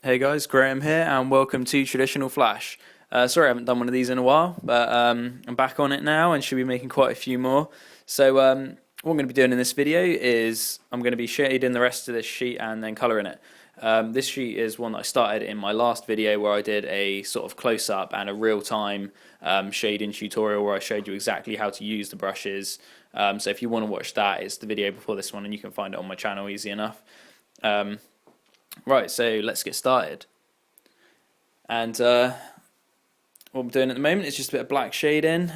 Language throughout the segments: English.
Hey guys, Graham here, and welcome to Traditional Flash. Sorry I haven't done one of these in a while, but I'm back on it now and should be making quite a few more. So what I'm going to be doing in this video is I'm going to be shading the rest of this sheet and then colouring it. This sheet is one that I started in my last video where I did a sort of close-up and a real-time shading tutorial where I showed you exactly how to use the brushes. So if you want to watch that, it's the video before this one and you can find it on my channel easy enough. Right, so let's get started. And what I'm doing at the moment is just a bit of black shading,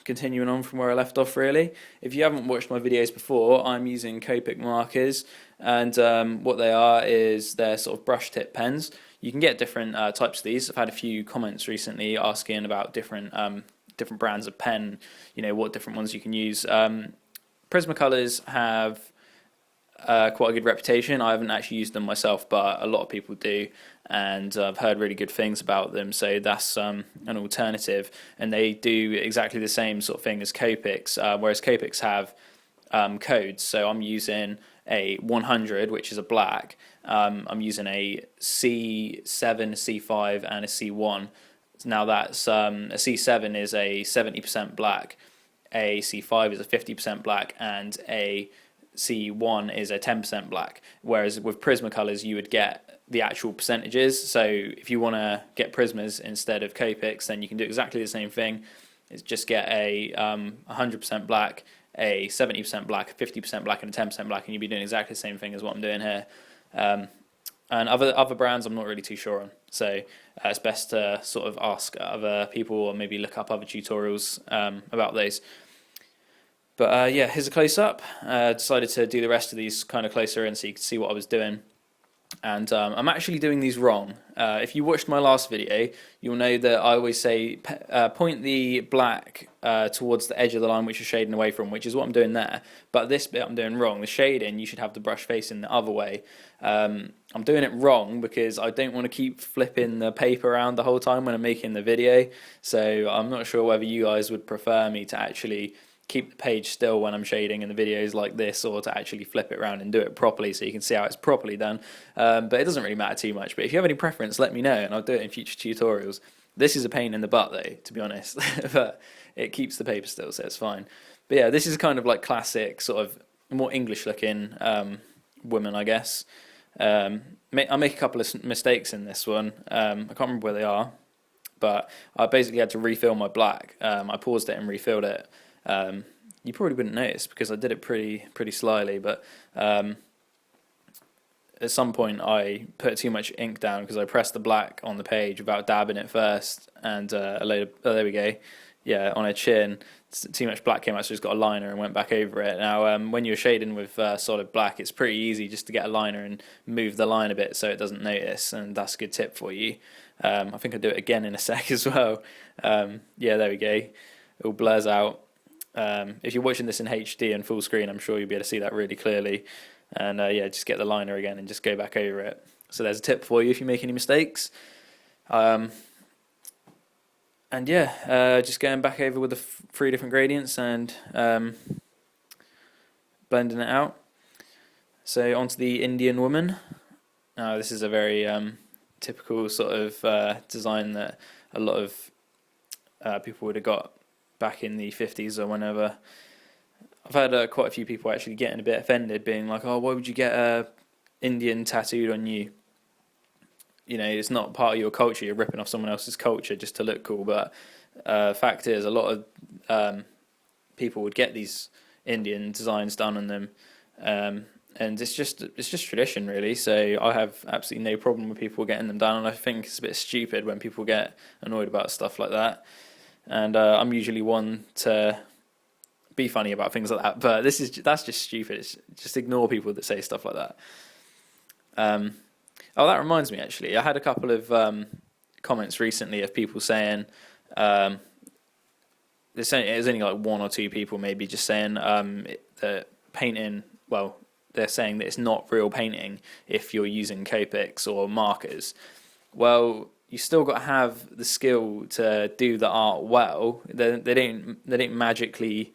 continuing on from where I left off really. If you haven't watched my videos before, I'm using Copic markers, and what they are is they're sort of brush tip pens. You can get different types of these. I've had a few comments recently asking about different brands of pen, you know, what different ones you can use. Prismacolors have quite a good reputation. I haven't actually used them myself, but a lot of people do, and I've heard really good things about them, so that's an alternative. And they do exactly the same sort of thing as Copics, whereas Copics have codes. So I'm using a 100, which is a black. I'm using a C7, a C5, and a C1. Now that's a C7 is a 70% black, a C5 is a 50% black, and a C1 is a 10% black, whereas with Prismacolors you would get the actual percentages. So if you want to get Prismas instead of Copics, then you can do exactly the same thing. It's just get a 100% black, a 70% black, a 50% black, and a 10% black, and you'll be doing exactly the same thing as what I'm doing here. And other brands I'm not really too sure on, so it's best to sort of ask other people or maybe look up other tutorials about those. But yeah, here's a close-up. Decided to do the rest of these kind of closer in so you can see what I was doing. And I'm actually doing these wrong. If you watched my last video, you'll know that I always say point the black towards the edge of the line which you're shading away from, which is what I'm doing there. But this bit I'm doing wrong. The shading, you should have the brush facing the other way. I'm doing it wrong because I don't want to keep flipping the paper around the whole time when I'm making the video. So I'm not sure whether you guys would prefer me to actually keep the page still when I'm shading in the videos like this, or to actually flip it around and do it properly so you can see how it's properly done. But it doesn't really matter too much. But if you have any preference, let me know and I'll do it in future tutorials. This is a pain in the butt though, to be honest, but it keeps the paper still, so it's fine. But yeah, this is kind of like classic, sort of more English looking woman, I guess. I make a couple of mistakes in this one. I can't remember where they are, but I basically had to refill my black. I paused it and refilled it. You probably wouldn't notice because I did it pretty slyly, but at some point I put too much ink down because I pressed the black on the page without dabbing it first, and a load of, oh, there we go, yeah, on her chin, too much black came out, so I just got a liner and went back over it. Now when you're shading with solid black, it's pretty easy just to get a liner and move the line a bit so it doesn't notice, and that's a good tip for you. I think I'll do it again in a sec as well. Yeah, there we go, it all blurs out. If you're watching this in HD and full screen, I'm sure you'll be able to see that really clearly. And yeah, just get the liner again and just go back over it. So there's a tip for you if you make any mistakes. And yeah, just going back over with the three different gradients and blending it out. So onto the Indian woman. Now this is a very typical sort of design that a lot of people would have got back in the 50s or whenever. I've had quite a few people actually getting a bit offended, being like, oh, why would you get a Indian tattooed on you? You know, it's not part of your culture, you're ripping off someone else's culture just to look cool. But fact is, a lot of people would get these Indian designs done on them, and it's just tradition really. So I have absolutely no problem with people getting them done, and I think it's a bit stupid when people get annoyed about stuff like that. And I'm usually one to be funny about things like that, but that's just stupid. It's just ignore people that say stuff like that. Oh, that reminds me actually, I had a couple of comments recently of people saying, there's only like one or two people maybe just saying that painting, well, they're saying that it's not real painting if you're using Copics or markers. Well, you still got to have the skill to do the art well. They don't magically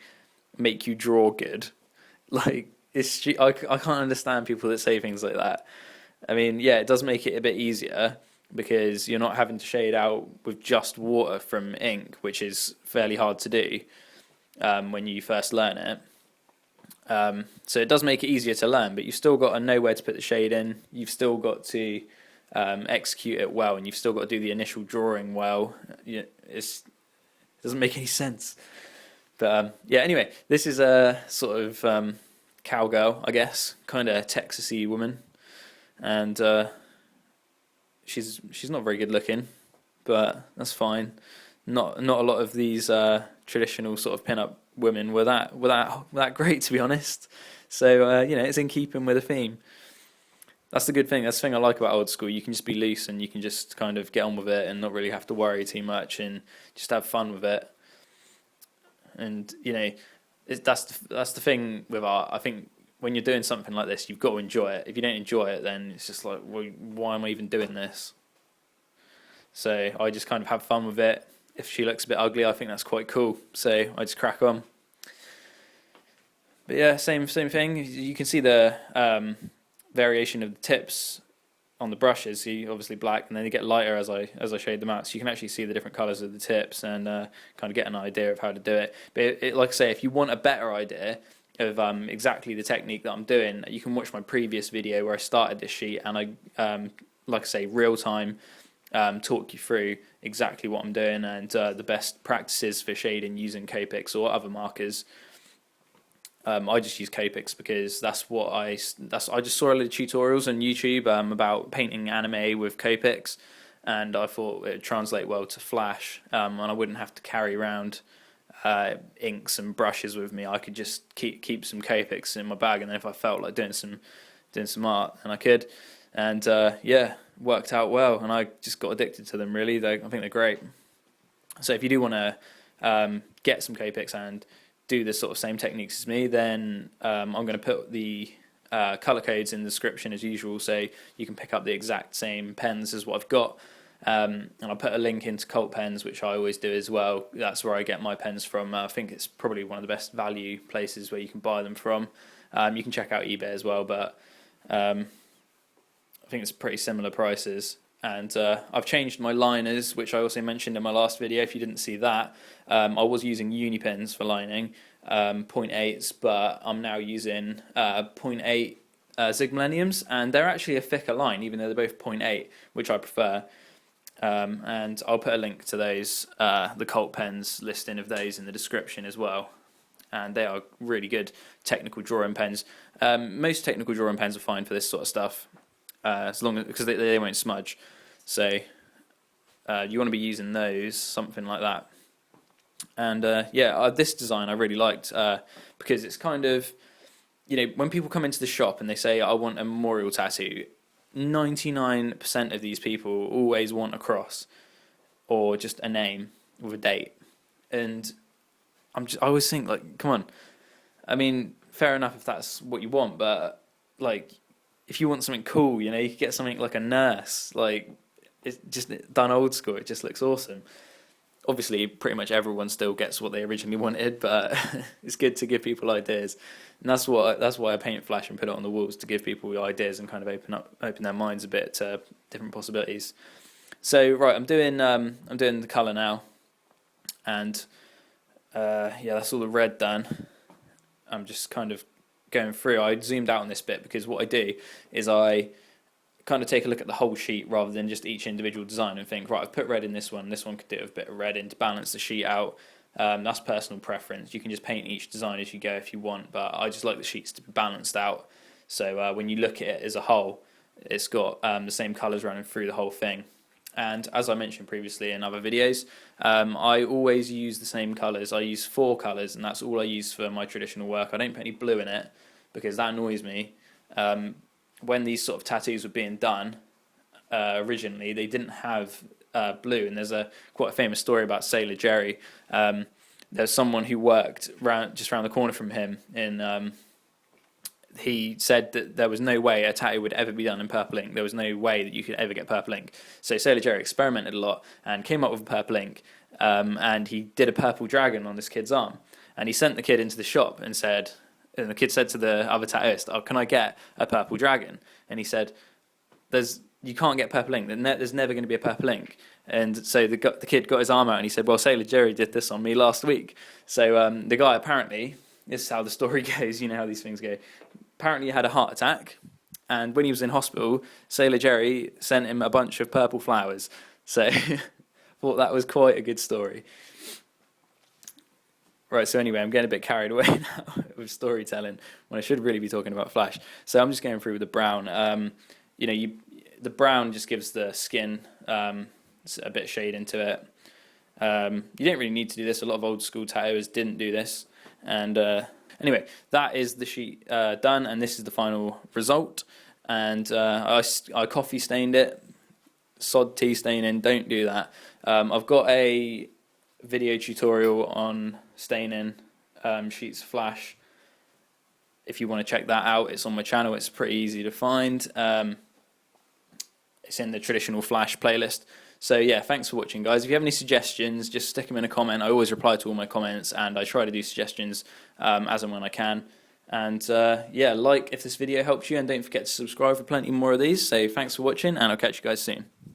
make you draw good. Like I can't understand people that say things like that. I mean, yeah, it does make it a bit easier because you're not having to shade out with just water from ink, which is fairly hard to do when you first learn it. So it does make it easier to learn, but you've still got to know where to put the shade in. You've still got to execute it well, and you've still got to do the initial drawing well. It doesn't make any sense. But yeah, anyway, this is a sort of cowgirl, I guess, kind of Texasy woman, and she's not very good looking, but that's fine. Not a lot of these traditional sort of pin-up women were that great, to be honest. So you know, it's in keeping with the theme. That's the good thing. That's the thing I like about old school. You can just be loose and you can just kind of get on with it and not really have to worry too much and just have fun with it. And you know, that's the thing with art. I think when you're doing something like this, you've got to enjoy it. If you don't enjoy it, then it's just like, well, why am I even doing this? So I just kind of have fun with it. If she looks a bit ugly, I think that's quite cool. So I just crack on. But yeah, same thing. You can see the variation of the tips on the brushes. See, obviously black, and then they get lighter as I shade them out. So you can actually see the different colours of the tips and kind of get an idea of how to do it. But like I say, if you want a better idea of exactly the technique that I'm doing, you can watch my previous video where I started this sheet and I, like I say, real time talk you through exactly what I'm doing and the best practices for shading using Copics or other markers. I just use Copics because that's what I just saw a lot of tutorials on YouTube about painting anime with Copics, and I thought it would translate well to Flash, and I wouldn't have to carry around inks and brushes with me. I could just keep some Copics in my bag, and then if I felt like doing some art, then I could. And yeah, worked out well, and I just got addicted to them. Really, I think they're great. So if you do want to get some Copics and do the sort of same techniques as me, then I'm going to put the color codes in the description as usual, so you can pick up the exact same pens as what I've got. And I'll put a link into Cult Pens, which I always do as well. That's where I get my pens from. I think it's probably one of the best value places where you can buy them from. You can check out eBay as well, but I think it's pretty similar prices. And I've changed my liners, which I also mentioned in my last video. If you didn't see that, I was using uni pens for lining, 0.8s, but I'm now using 0.8 Zig Milleniums, and they're actually a thicker line, even though they're both 0.8, which I prefer. And I'll put a link to those, the Cult Pens listing of those in the description as well. And they are really good technical drawing pens. Most technical drawing pens are fine for this sort of stuff. As long as, because they won't smudge, so you want to be using those, something like that. And yeah, this design I really liked because it's kind of, you know, when people come into the shop and they say I want a memorial tattoo, 99% of these people always want a cross or just a name with a date, and I always think, like, come on, I mean, fair enough if that's what you want, but like, if you want something cool, you know, you could get something like a nurse. Like, it's just done old school. It just looks awesome. Obviously, pretty much everyone still gets what they originally wanted, but it's good to give people ideas. And that's why I paint Flash and put it on the walls, to give people ideas and kind of open their minds a bit to different possibilities. So right, I'm doing the colour now, and yeah, that's all the red done. I'm just kind of going through. I zoomed out on this bit because what I do is I kind of take a look at the whole sheet rather than just each individual design and think, right, I've put red in this one could do with a bit of red in to balance the sheet out. That's personal preference. You can just paint each design as you go if you want, but I just like the sheets to be balanced out, so when you look at it as a whole, it's got the same colours running through the whole thing. And as I mentioned previously in other videos, I always use the same colours. I use 4 colours, and that's all I use for my traditional work. I don't put any blue in it because that annoys me. When these sort of tattoos were being done, originally, they didn't have blue, and there's quite a famous story about Sailor Jerry. There's someone who worked just around the corner from him in... he said that there was no way a tattoo would ever be done in purple ink. There was no way that you could ever get purple ink. So Sailor Jerry experimented a lot and came up with purple ink, and he did a purple dragon on this kid's arm. And he sent the kid into the shop and the kid said to the other tattooist, "Oh, can I get a purple dragon?" And he said, you can't get purple ink. There's never going to be a purple ink. And so the kid got his arm out and he said, well, Sailor Jerry did this on me last week. So the guy apparently, this is how the story goes, you know how these things go, apparently he had a heart attack, and when he was in hospital, Sailor Jerry sent him a bunch of purple flowers. So I thought that was quite a good story. Right, so anyway, I'm getting a bit carried away now with storytelling when I should really be talking about Flash. So I'm just going through with the brown. The brown just gives the skin a bit of shade into it. You don't really need to do this. A lot of old school tattooers didn't do this. And anyway, that is the sheet done, and this is the final result. And I coffee stained it. Sod tea staining, don't do that. I've got a video tutorial on staining sheets of Flash. If you want to check that out, it's on my channel. It's pretty easy to find. It's in the traditional Flash playlist. So yeah, thanks for watching, guys. If you have any suggestions, just stick them in a comment. I always reply to all my comments, and I try to do suggestions as and when I can. And yeah, like if this video helped you, and don't forget to subscribe for plenty more of these. So thanks for watching, and I'll catch you guys soon.